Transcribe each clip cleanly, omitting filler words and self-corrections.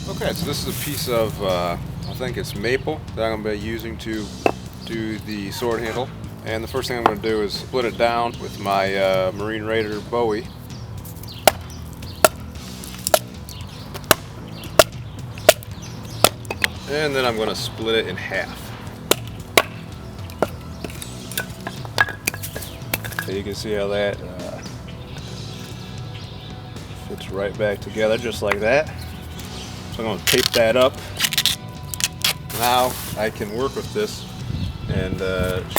Okay, so this is a piece of, I think it's maple that I'm going to be using to do the sword handle. And the first thing I'm going to do is split it down with my Marine Raider Bowie. And then I'm going to split it in half. So you can see how that fits right back together just like that. So I'm going to tape that up. Now I can work with this and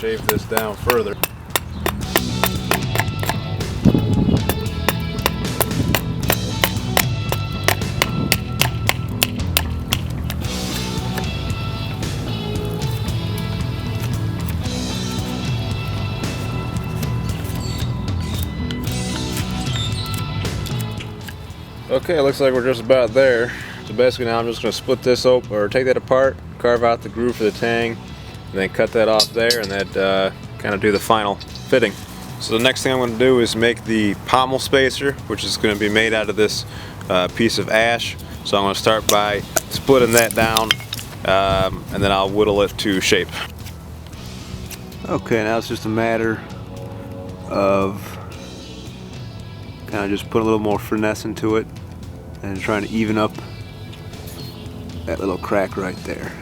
shave this down further. Okay, it looks like we're just about there. So basically now I'm just going to split this open, or take that apart, carve out the groove for the tang, and then cut that off there, and that kind of do the final fitting. So the next thing I'm going to do is make the pommel spacer, which is going to be made out of this piece of ash. So I'm going to start by splitting that down, and then I'll whittle it to shape. Okay, now it's just a matter of kind of just put a little more finesse into it and trying to even up that little crack right there.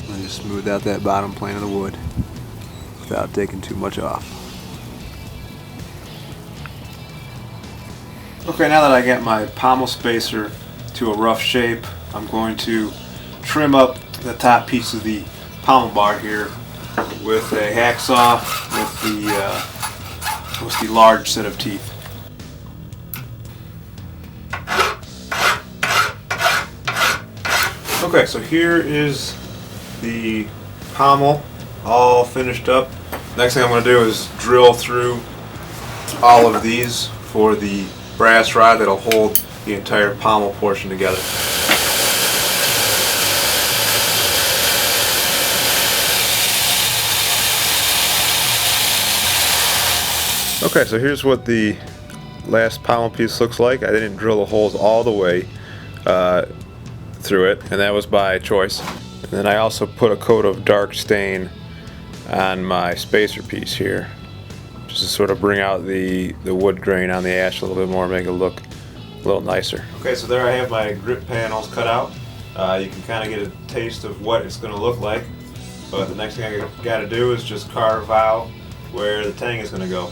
And just smooth out that bottom plane of the wood without taking too much off. Okay, now that I got my pommel spacer to a rough shape, I'm going to trim up the top piece of the pommel bar here with a hacksaw with the large set of teeth. Okay, so here is the pommel all finished up. Next thing I'm going to do is drill through all of these for the brass rod that'll hold the entire pommel portion together. Okay, so here's what the last pommel piece looks like. I didn't drill the holes all the way through it, and that was by choice. And then I also put a coat of dark stain on my spacer piece here, just to sort of bring out the wood grain on the ash a little bit more, make it look a little nicer. Okay, so there I have my grip panels cut out. You can kind of get a taste of what it's going to look like, but the next thing I got to do is just carve out where the tang is going to go.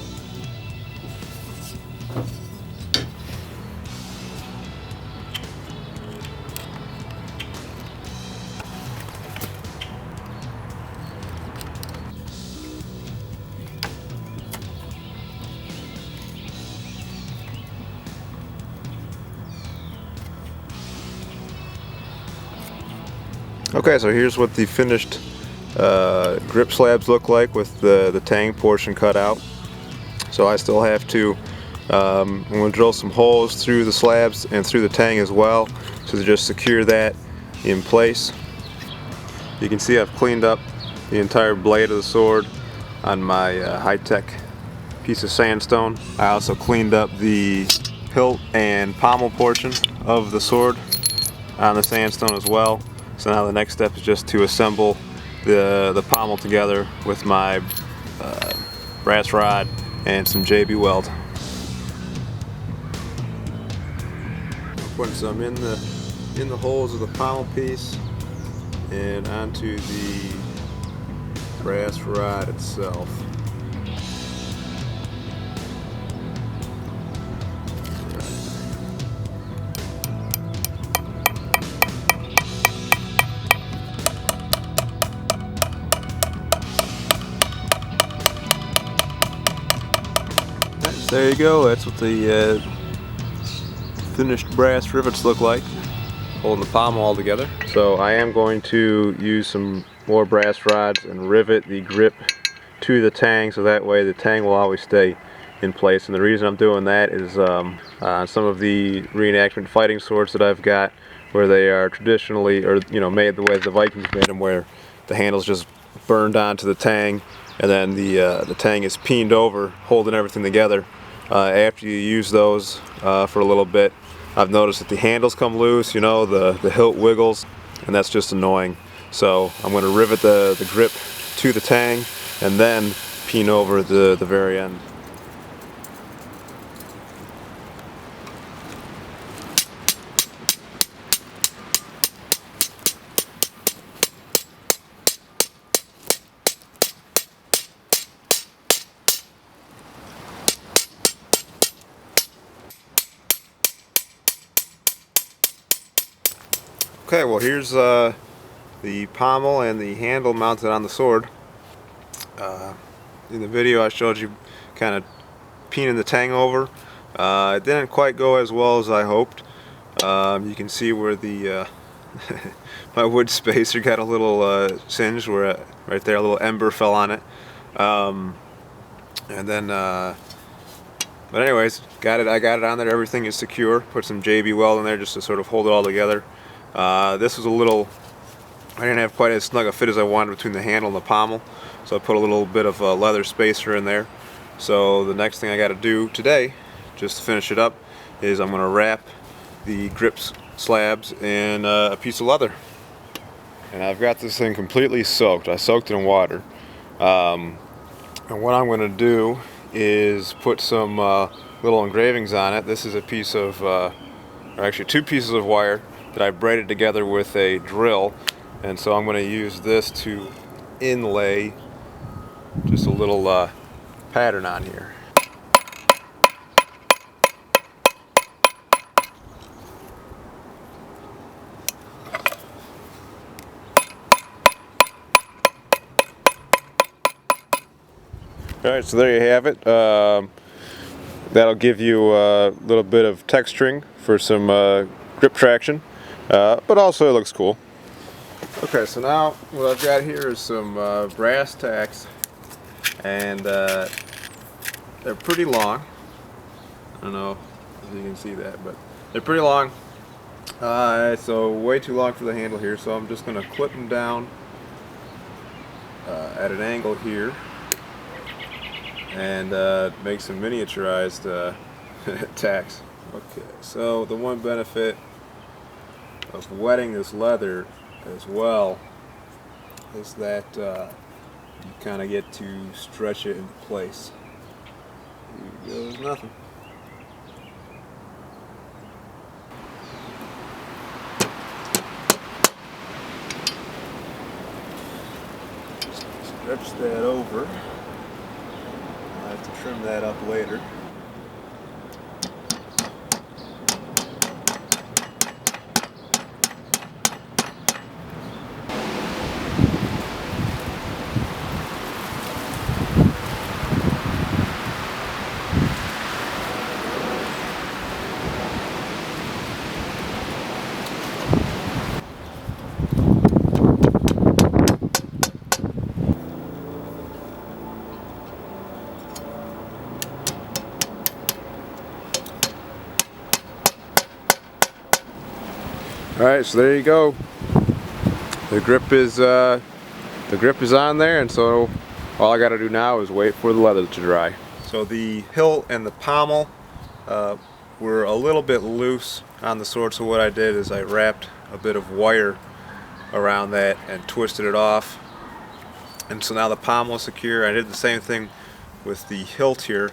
Okay, so here's what the finished grip slabs look like with the tang portion cut out. So I still have to, I'm going to drill some holes through the slabs and through the tang as well, so to just secure that in place. You can see I've cleaned up the entire blade of the sword on my high-tech piece of sandstone. I also cleaned up the hilt and pommel portion of the sword on the sandstone as well. So now the next step is just to assemble the pommel together with my brass rod and some JB weld. I'm putting some in the holes of the pommel piece and onto the brass rod itself. There you go, that's what the finished brass rivets look like, holding the pommel all together. So I am going to use some more brass rods and rivet the grip to the tang, so that way the tang will always stay in place. And the reason I'm doing that is on some of the reenactment fighting swords that I've got, where they are traditionally, or made the way the Vikings made them, where the handle's just burned onto the tang, and then the tang is peened over, holding everything together. After you use those for a little bit, I've noticed that the handles come loose, you know, the hilt wiggles, and that's just annoying. So I'm going to rivet the grip to the tang and then peen over the very end. Okay, well here's the pommel and the handle mounted on the sword. In the video I showed you kind of peening the tang over. It didn't quite go as well as I hoped. You can see where the my wood spacer got a little singed, where right there a little ember fell on it. And then but anyways, I got it on there. Everything is secure. Put some JB weld in there just to sort of hold it all together. This was a little, I didn't have quite as snug a fit as I wanted between the handle and the pommel, so I put a little bit of a leather spacer in there. So the next thing I got to do today, just to finish it up, is I'm going to wrap the grip slabs in a piece of leather. And I've got this thing completely soaked. I soaked it in water. And what I'm going to do is put some little engravings on it. This is a piece of, or actually 2 pieces of wire that I braided together with a drill, and so I'm going to use this to inlay just a little pattern on here. Alright, so there you have it. That'll give you a little bit of texturing for some grip traction, but also it looks cool. Okay, so now what I've got here is some brass tacks, and they're pretty long. I don't know if you can see that, but they're pretty long. So way too long for the handle here, so I'm just going to clip them down at an angle here and make some miniaturized tacks. Okay, so the one benefit of wetting this leather as well is that you kind of get to stretch it into place. Here goes nothing. Stretch that over. I'll have to trim that up later. Alright, so there you go. The grip is on there, and so all I got to do now is wait for the leather to dry. So the hilt and the pommel were a little bit loose on the sword, so what I did is I wrapped a bit of wire around that and twisted it off, and so now the pommel is secure. I did the same thing with the hilt here,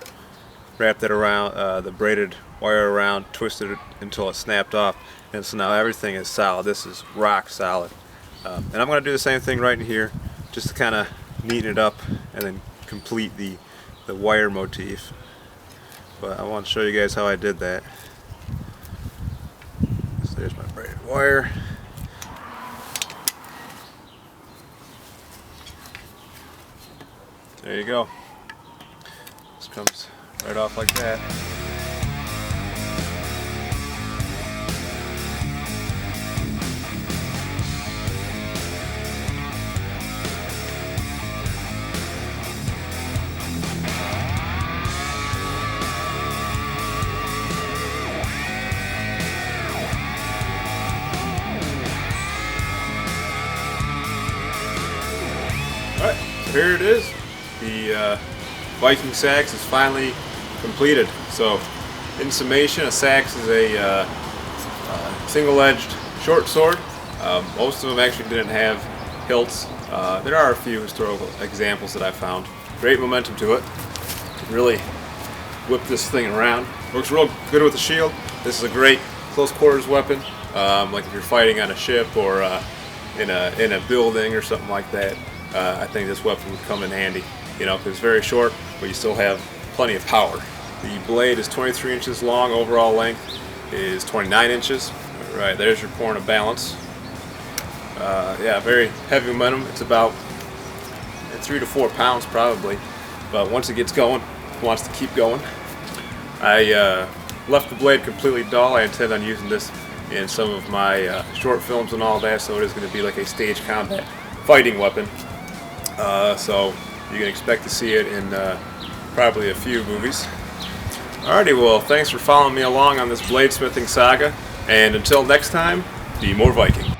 wrapped it around the braided wire around, twisted it until it snapped off, and so now everything is solid. This is rock solid. And I'm going to do the same thing right in here, just to kind of neaten it up and then complete the wire motif. But I want to show you guys how I did that. So there's my braided wire. There you go. This comes right off like that. Alright, so here it is. The Viking sax is finally completed. So, in summation, a sax is a single-edged short sword. Most of them actually didn't have hilts. There are a few historical examples that I found. Great momentum to it. Really whip this thing around. Works real good with the shield. This is a great close quarters weapon. Like if you're fighting on a ship or in a building or something like that. I think this weapon would come in handy. You know, because it's very short, but you still have plenty of power. The blade is 23 inches long. Overall length is 29 inches. All right, there's your point of balance. Yeah, very heavy momentum. It's about 3 to 4 pounds probably, but once it gets going, it wants to keep going. I left the blade completely dull. I intend on using this in some of my short films and all that, so it is going to be like a stage combat fighting weapon. So you can expect to see it in probably a few movies. Alrighty, well, thanks for following me along on this bladesmithing saga, and until next time, be more Viking.